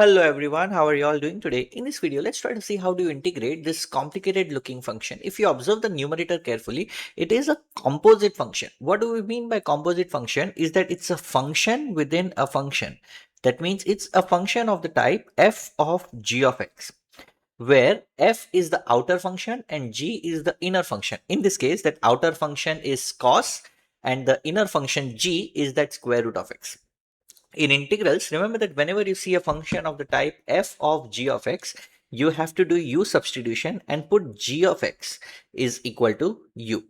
Hello everyone, how are you all doing today? In this video, let's try to see how do you integrate this complicated looking function. If you observe the numerator carefully, it is a composite function. What do we mean by composite function? Is that it's a function within a function. That means it's a function of the type f of g of x, where f is the outer function and g is the inner function. In this case, that outer function is cos and the inner function g is that square root of x. In integrals, remember that whenever you see a function of the type f of g of x, you have to do u substitution and put g of x is equal to u.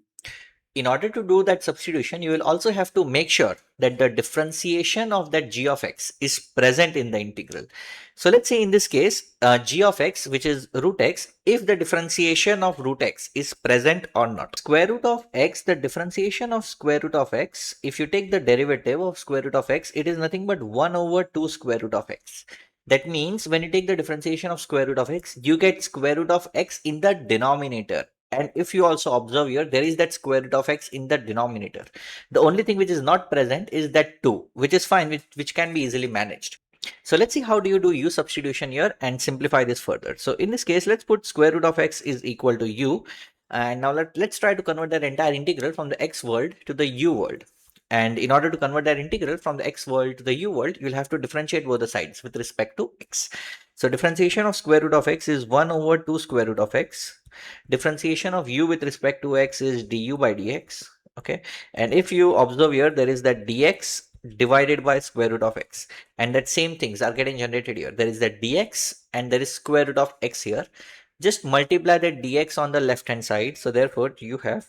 In order to do that substitution, you will also have to make sure that the differentiation of that g of x is present in the integral. So let's say in this case, g of x, which is root x, if the differentiation of root x is present or not. Square root of x, the differentiation of square root of x, if you take the derivative of square root of x, it is nothing but 1 over 2 square root of x. That means when you take the differentiation of square root of x, you get square root of x in the denominator. And if you also observe here, there is that square root of x in the denominator. The only thing which is not present is that 2, which is fine, which can be easily managed. So let's see how do you do u substitution here and simplify this further. So in this case, let's put square root of x is equal to u. And now let's try to convert that entire integral from the x world to the u world. And in order to convert that integral from the x world to the u world, you'll have to differentiate both the sides with respect to x. So differentiation of square root of x is 1 over 2 square root of x. Differentiation of u with respect to x is du by dx. Okay. And if you observe here, there is that dx divided by square root of x. And that same things are getting generated here. There is that dx and there is square root of x here. Just multiply that dx on the left hand side. So therefore you have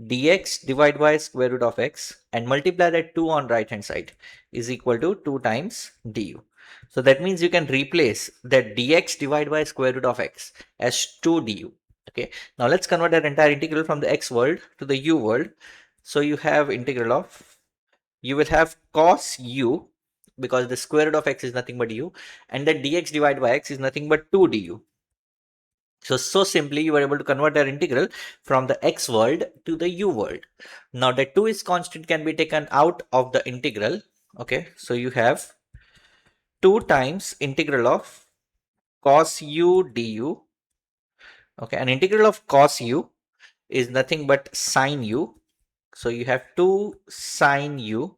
dx divided by square root of x and multiply that 2 on right hand side is equal to 2 times du. So that means you can replace that dx divided by square root of x as 2 du. Okay, now let's convert that entire integral from the x world to the u world. So you have integral of, you will have cos u, because the square root of x is nothing but u, and the dx divided by x is nothing but 2 du. So simply you were able to convert our integral from the x world to the u world. Now the 2 is constant can be taken out of the integral. Okay, so you have 2 times integral of cos u du. Okay, an integral of cos u is nothing but sine u. So you have 2 sine u.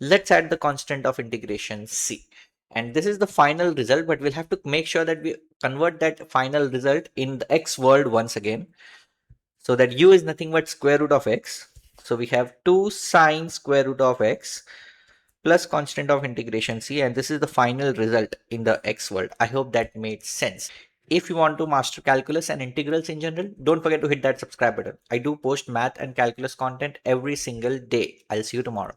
Let's add the constant of integration c. And this is the final result, but we'll have to make sure that we convert that final result in the x world once again. So that u is nothing but square root of x. So we have 2 sine square root of x plus constant of integration c, and this is the final result in the x world. I hope that made sense. If you want to master calculus and integrals in general, don't forget to hit that subscribe button. I do post math and calculus content every single day. I'll see you tomorrow.